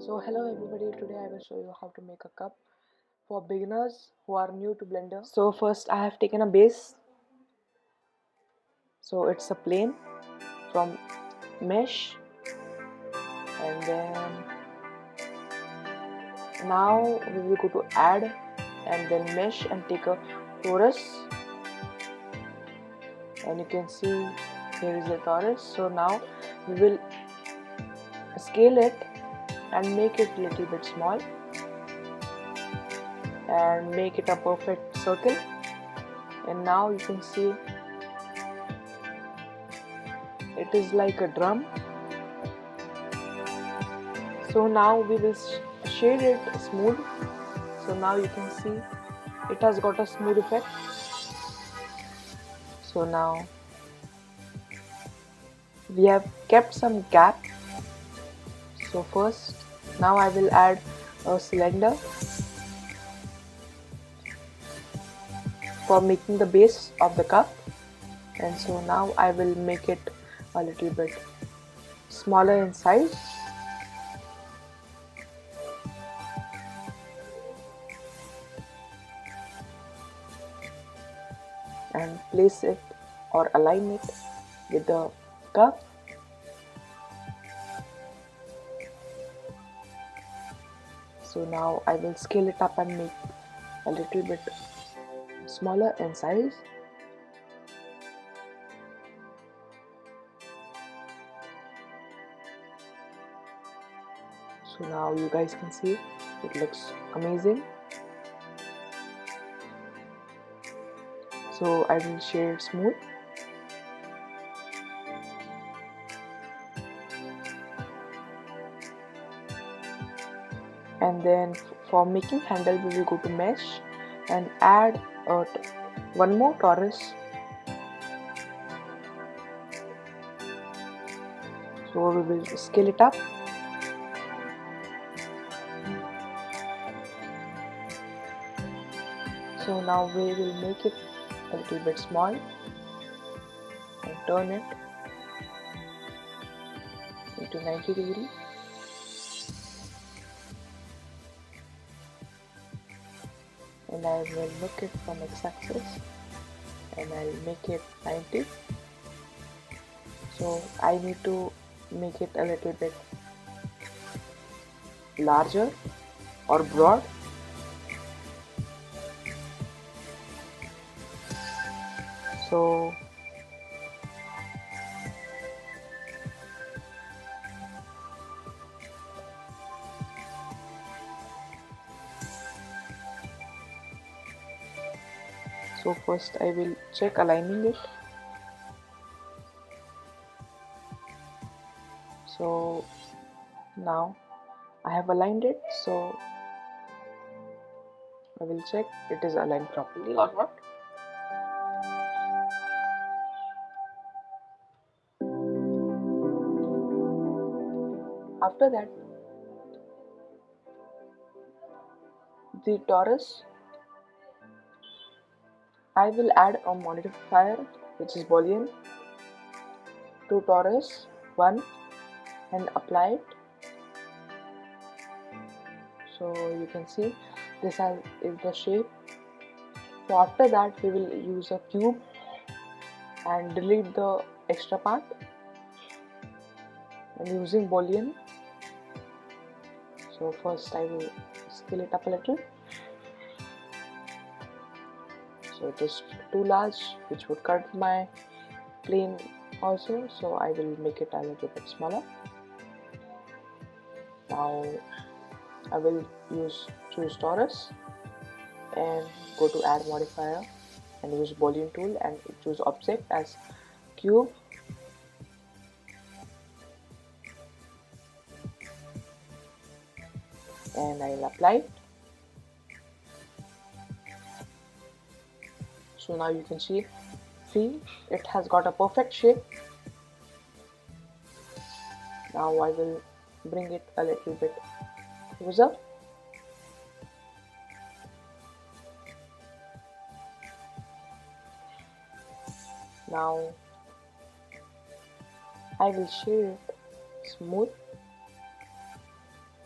So hello everybody, today I will show you how to make a cup for beginners who are new to Blender. So first I have taken a base. So it's a plane from mesh, and then now we will go to add and then mesh and take a torus, and you can see here is the torus. So now we will scale it and make it a little bit small and make it a perfect circle. And now you can see it is like a drum. So now we will shade it smooth. So now you can see it has got a smooth effect. So now we have kept some gap. So first now I will add a cylinder for making the base of the cup, and so now I will make it a little bit smaller in size. And place it or align it with the cup. So now I will scale it up and make a little bit smaller in size. So now you guys can see it looks amazing. So I will shade it smooth. And then for making handle we will go to mesh and add one more torus. So we will scale it up. So now we will make it a little bit small and turn it into 90 degrees. And I will look it from x-axis and I'll make it 90. So I need to make it a little bit larger or broad. So first I will check aligning it. So now I have aligned it, so I will check it is aligned properly or not. After that, the torus, I will add a modifier which is Boolean to torus 1 and apply it. So you can see this is the shape. So after that we will use a cube and delete the extra part and using Boolean. So first I will scale it up a little. So it is too large, which would cut my plane also, so I will make it a little bit smaller. Now I will choose torus and go to add modifier and use Boolean tool and choose object as cube. And I will apply it. So now you can see it has got a perfect shape. Now I will bring it a little bit closer. Now I will shade it smooth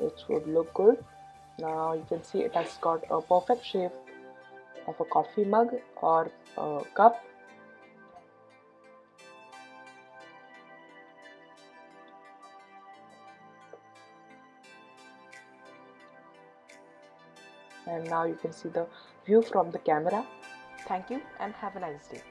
it would look good. Now you can see it has got a perfect shape of a coffee mug or a cup. And now you can see the view from the camera. Thank you and have a nice day.